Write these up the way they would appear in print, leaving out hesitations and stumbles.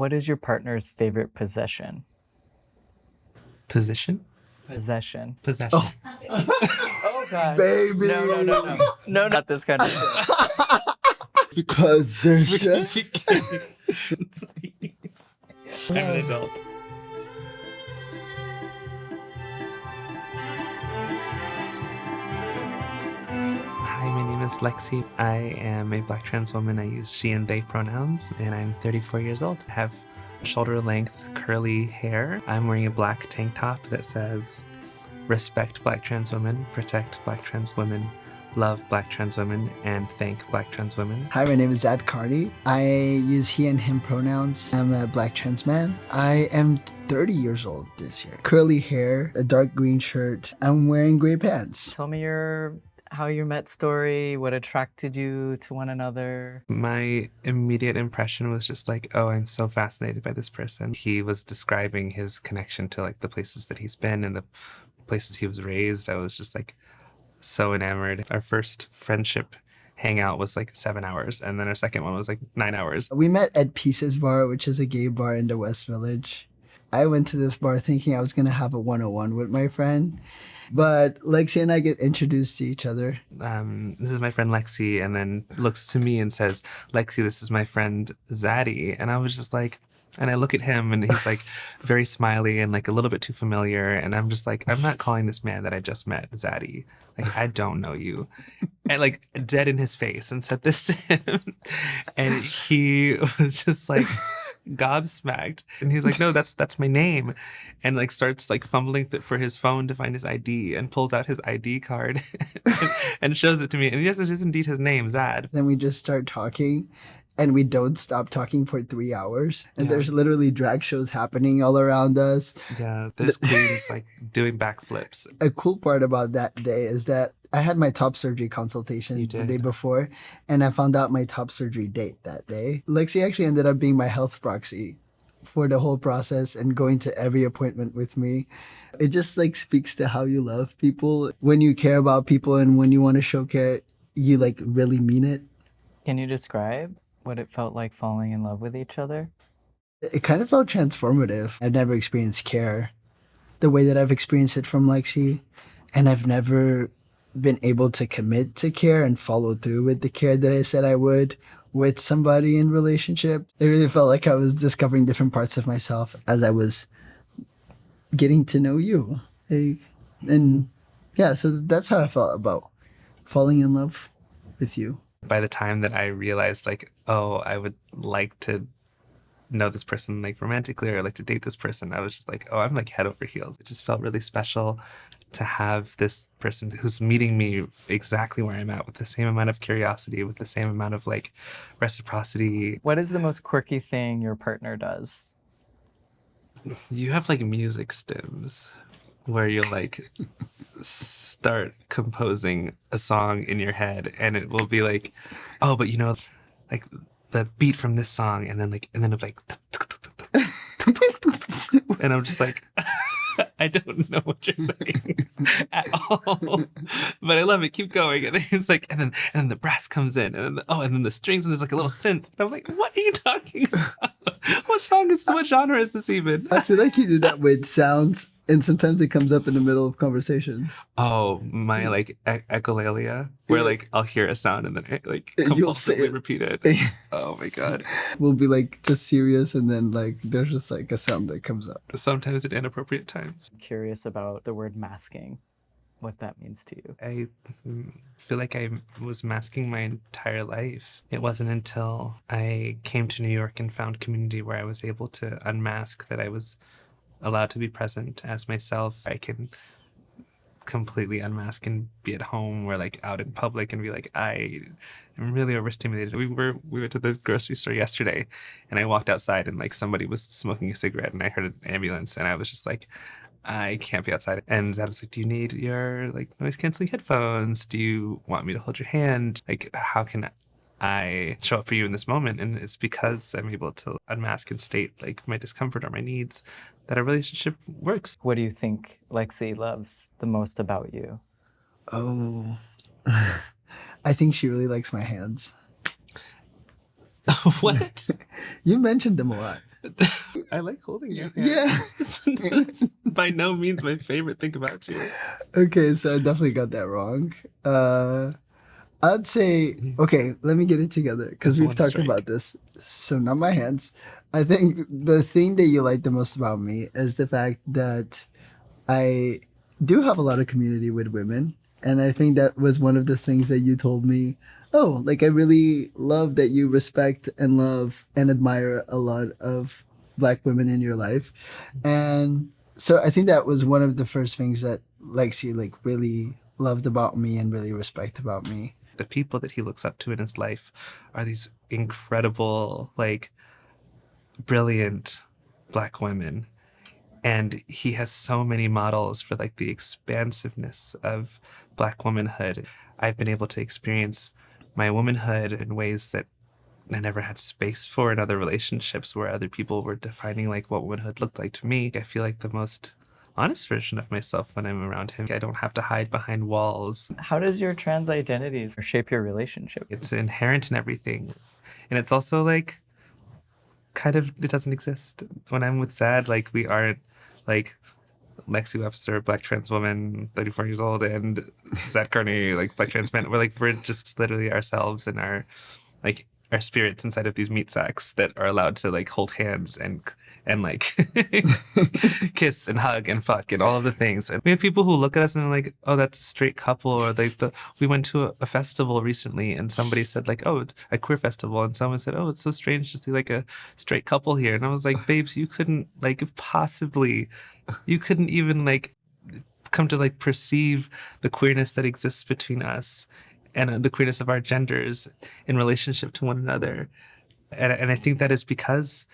What is your partner's favorite possession? Position? Possession. Possession. Oh God. Baby. No, not this kind of shit. Position. I'm an adult. Hi, my name is Lexi. I am a Black trans woman. I use she and they pronouns, and I'm 34 years old. I have shoulder-length curly hair. I'm wearing a black tank top that says, "Respect Black trans women, protect Black trans women, love Black trans women, and thank Black trans women." Hi, my name is Zad Carney. I use he and him pronouns. I'm a Black trans man. I am 30 years old this year. Curly hair, a dark green shirt. I'm wearing gray pants. Tell me how you met story, what attracted you to one another. My immediate impression was just like, oh, I'm so fascinated by this person. He was describing his connection to like the places that he's been and the places he was raised. I was just like so enamored. Our first friendship hangout was like 7 hours, and then our second one was like 9 hours. We met at Pieces Bar, which is a gay bar in the West Village. I went to this bar thinking I was going to have a 101 with my friend, but Lexi and I get introduced to each other. This is my friend Lexi, and then looks to me and says, "Lexi, this is my friend Zaddy." And I was just like, and I look at him and he's like very smiley and like a little bit too familiar. And I'm just like, I'm not calling this man that I just met Zaddy. Like, I don't know you. And like dead in his face and said this to him. And he was just like gobsmacked. And he's like, "No, that's my name." And like starts like fumbling for his phone to find his ID and pulls out his ID card and shows it to me. And yes, it is indeed his name, Zad. Then we just start talking. And we don't stop talking for 3 hours. And Yeah. there's literally drag shows happening all around us. Yeah, there's queens like doing backflips. A cool part about that day is that I had my top surgery consultation You the did. day before, and I found out my top surgery date that day. Lexi actually ended up being my health proxy for the whole process and going to every appointment with me. It just like speaks to how you love people. When you care about people and when you want to show care, you like really mean it. Can you describe what it felt like falling in love with each other? It kind of felt transformative. I've never experienced care the way that I've experienced it from Lexi, and I've never been able to commit to care and follow through with the care that I said I would with somebody in relationship. It really felt like I was discovering different parts of myself as I was getting to know you. And yeah, so that's how I felt about falling in love with you. By the time that I realized like, oh, I would like to know this person like romantically or like to date this person, I was just like, oh, I'm like head over heels. It just felt really special to have this person who's meeting me exactly where I'm at with the same amount of curiosity, with the same amount of like reciprocity. What is the most quirky thing your partner does? You have like music stems where you'll like start composing a song in your head and it will be like, oh, but you know, like the beat from this song, and then it'll be like and I'm just like I don't know what you're saying at all, but I love it. Keep going. And it's like, and then the brass comes in, and then and then the strings, and there's like a little synth. And I'm like, what are you talking about? What song is? What genre is this even? I feel like you do that with sounds, and sometimes it comes up in the middle of conversations. Oh, my like echolalia, where like I'll hear a sound and then I like You'll say compulsively it. repeat it. Oh my god! We'll be like just serious, and then like there's just like a sound that comes up. Sometimes at inappropriate times. Curious about the word masking, what that means to you. I feel like I was masking my entire life. It wasn't until I came to New York and found community where I was able to unmask that I was allowed to be present as myself. I can completely unmask and be at home or like out in public and be like, I am really overstimulated. We went to the grocery store yesterday and I walked outside and like somebody was smoking a cigarette and I heard an ambulance and I was just like, I can't be outside. And Zad was like, do you need your like noise canceling headphones? Do you want me to hold your hand? Like, how can I show up for you in this moment? And it's because I'm able to unmask and state like my discomfort or my needs that a relationship works. What do you think Lexi loves the most about you? Oh, I think she really likes my hands. What? You mentioned them a lot. I like holding your hand. Yeah. It's by no means my favorite thing about you. Okay, so I definitely got that wrong. I'd say, okay, let me get it together because It's we've one talked strike. about this. So, not my hands. I think the thing that you like the most about me is the fact that I do have a lot of community with women. And I think that was one of the things that you told me. Oh, like I really love that you respect and love and admire a lot of Black women in your life. And so I think that was one of the first things that Lexi like really loved about me and really respect about me. The people that he looks up to in his life are these incredible, like, brilliant Black women. And he has so many models for like the expansiveness of Black womanhood. I've been able to experience my womanhood in ways that I never had space for in other relationships where other people were defining like what womanhood looked like to me. I feel like the most honest version of myself when I'm around him. I don't have to hide behind walls. How does your trans identities shape your relationship? It's inherent in everything. And it's also like kind of, it doesn't exist. When I'm with Sad, like we aren't like Lexi Webster, Black trans woman, 34 years old, and Zach Carney, like Black trans man. We're just literally ourselves and like our spirits inside of these meat sacks that are allowed to like hold hands and like kiss and hug and fuck and all of the things. And we have people who look at us and are like, oh, that's a straight couple. Or like we went to a festival recently and somebody said like, oh, a queer festival. And someone said, oh, it's so strange to see like a straight couple here. And I was like, babes, you couldn't like possibly, you couldn't even like come to like perceive the queerness that exists between us and the queerness of our genders in relationship to one another. And I think that is because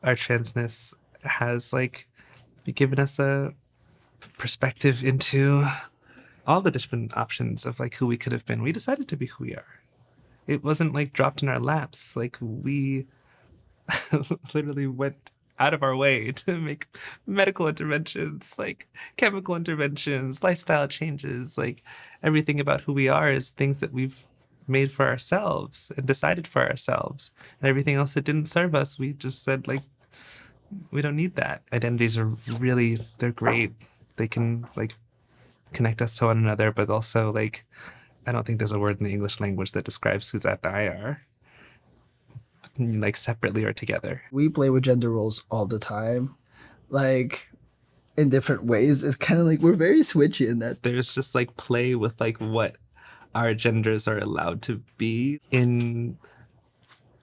our transness has like given us a perspective into all the different options of like who we could have been. We decided to be who we are. It wasn't like dropped in our laps. Like we literally went out of our way to make medical interventions, like chemical interventions, lifestyle changes, like everything about who we are is things that we've made for ourselves and decided for ourselves. And everything else that didn't serve us, we just said like, we don't need that. Identities are really, they're great. They can like connect us to one another, but also like, I don't think there's a word in the English language that describes who Zach and I are, like separately or together. We play with gender roles all the time, like in different ways. It's kind of like we're very switchy in that. There's just like play with like what our genders are allowed to be. In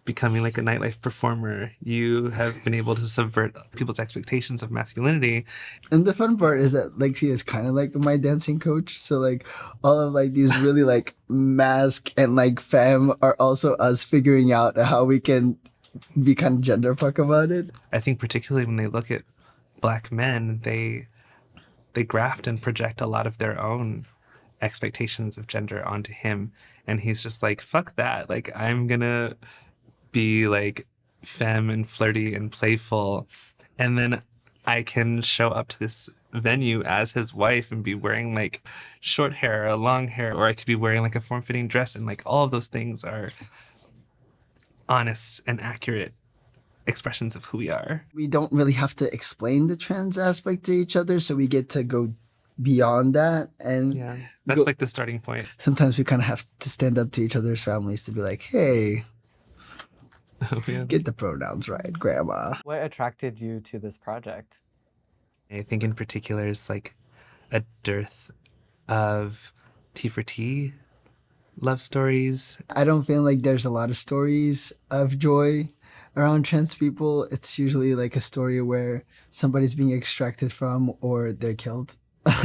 becoming like a nightlife performer, you have been able to subvert people's expectations of masculinity. And the fun part is that Lexi is kind of like my dancing coach. So like all of like these really like mask and like femme are also us figuring out how we can be kind of gender fuck about it. I think particularly when they look at Black men, they graft and project a lot of their own expectations of gender onto him. And he's just like, fuck that. Like, I'm gonna be like femme and flirty and playful. And then I can show up to this venue as his wife and be wearing like short hair or long hair, or I could be wearing like a form-fitting dress. And like all of those things are honest and accurate expressions of who we are. We don't really have to explain the trans aspect to each other. So we get to go beyond that. And Yeah, that's like the starting point. sometimes we kind of have to stand up to each other's families to be like, hey, get the pronouns right, grandma. What attracted you to this project? I think in particular is like a dearth of T for T love stories. I don't feel like there's a lot of stories of joy around trans people. It's usually like a story where somebody's being extracted from or they're killed,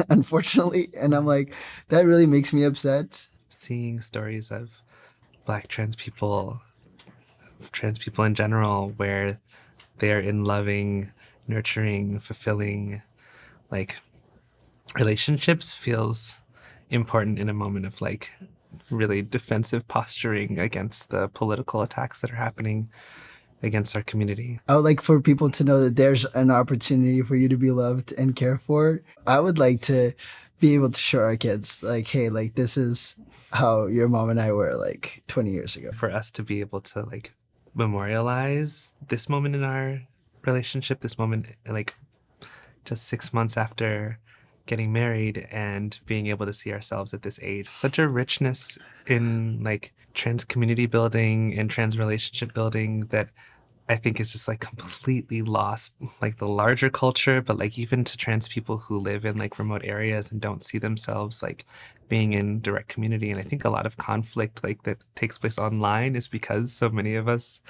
unfortunately. And I'm like, that really makes me upset. Seeing stories of Black trans people in general, where they are in loving, nurturing, fulfilling, like relationships feels important in a moment of like really defensive posturing against the political attacks that are happening against our community. I would like for people to know that there's an opportunity for you to be loved and cared for. I would like to be able to show our kids like, hey, like this is how your mom and I were like 20 years ago. For us to be able to like memorialize this moment in our relationship, this moment like just 6 months after getting married and being able to see ourselves at this age. Such a richness in like trans community building and trans relationship building that I think is just like completely lost, like the larger culture, but like even to trans people who live in like remote areas and don't see themselves like being in direct community. And I think a lot of conflict like that takes place online is because so many of us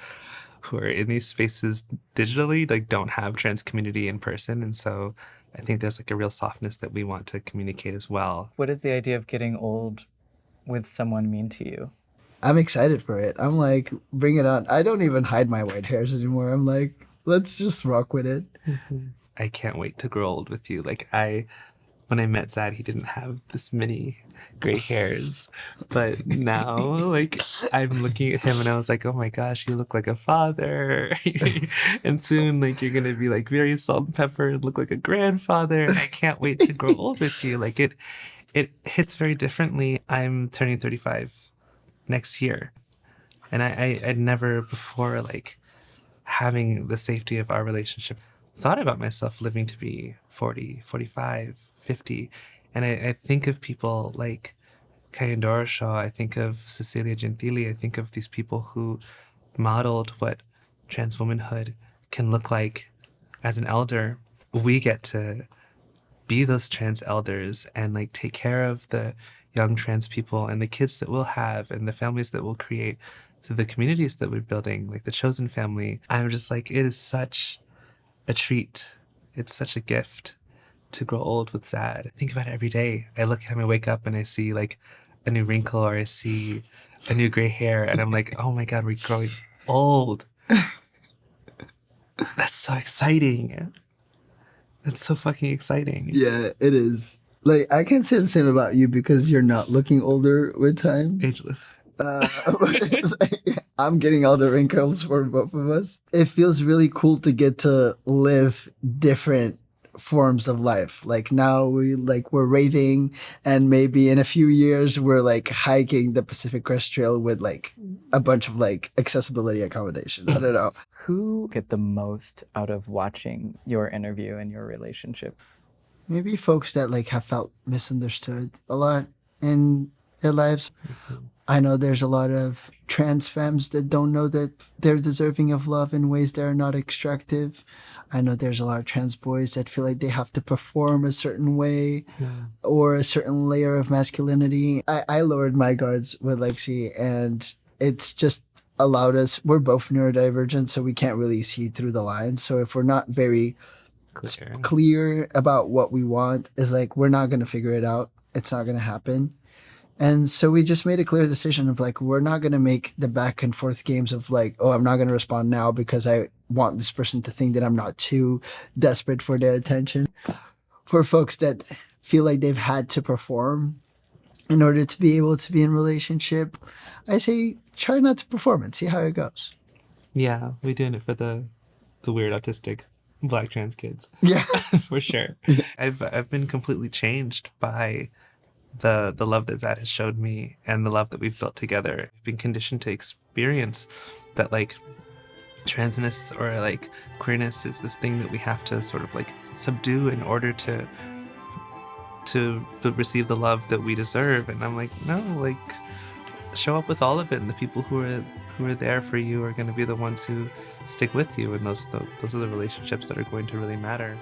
who are in these spaces digitally like don't have trans community in person. And so I think there's like a real softness that we want to communicate as well. What does the idea of getting old with someone mean to you? I'm excited for it. I'm like, bring it on. I don't even hide my white hairs anymore. I'm like, let's just rock with it. I can't wait to grow old with you. Like when I met Zad, he didn't have this many gray hairs, but now like I'm looking at him and I was like, oh my gosh, you look like a father. And soon like you're gonna be like very salt and pepper and look like a grandfather. And I can't wait to grow old with you. Like it hits very differently. I'm turning 35 next year, and I'd never before like having the safety of our relationship thought about myself living to be 40, 45, 50. And I think of people like Kai Shaw, I think of Cecilia Gentili, I think of these people who modeled what trans womanhood can look like as an elder. We get to be those trans elders and like take care of the young trans people and the kids that we'll have and the families that we'll create through the communities that we're building, like the chosen family. I'm just like, it is such a treat. It's such a gift to grow old with Zad. I think about it every day. I look at him, I wake up and I see like a new wrinkle or I see a new gray hair and I'm like, oh my God, we're growing old. That's so exciting. That's so fucking exciting. Yeah, it is. Like, I can say the same about you because you're not looking older with time. Ageless. It's like, I'm getting all the wrinkles for both of us. It feels really cool to get to live different forms of life. Like now we're raving, and maybe in a few years we're like hiking the Pacific Crest Trail with like a bunch of like accessibility accommodations. I don't know. Who get the most out of watching your interview and your relationship? Maybe folks that like have felt misunderstood a lot in their lives. I know there's a lot of trans femmes that don't know that they're deserving of love in ways that are not extractive. I know there's a lot of trans boys that feel like they have to perform a certain way or a certain layer of masculinity. I lowered my guards with Lexi, and it's just allowed us, we're both neurodivergent, so we can't really see through the lines. So if we're not very clear about what we want, is like, we're not going to figure it out. It's not going to happen. And so we just made a clear decision of like, we're not going to make the back and forth games of like, oh, I'm not going to respond now because I want this person to think that I'm not too desperate for their attention. For folks that feel like they've had to perform in order to be able to be in relationship, I say try not to perform and see how it goes. Yeah, we're doing it for the weird autistic Black trans kids. Yeah. For sure. I've been completely changed by the love that Zad has showed me and the love that we've built together. I've been conditioned to experience that like transness or like queerness is this thing that we have to sort of like subdue in order to receive the love that we deserve. And I'm like, no, like show up with all of it, and the people who are there for you are going to be the ones who stick with you, and those are the relationships that are going to really matter.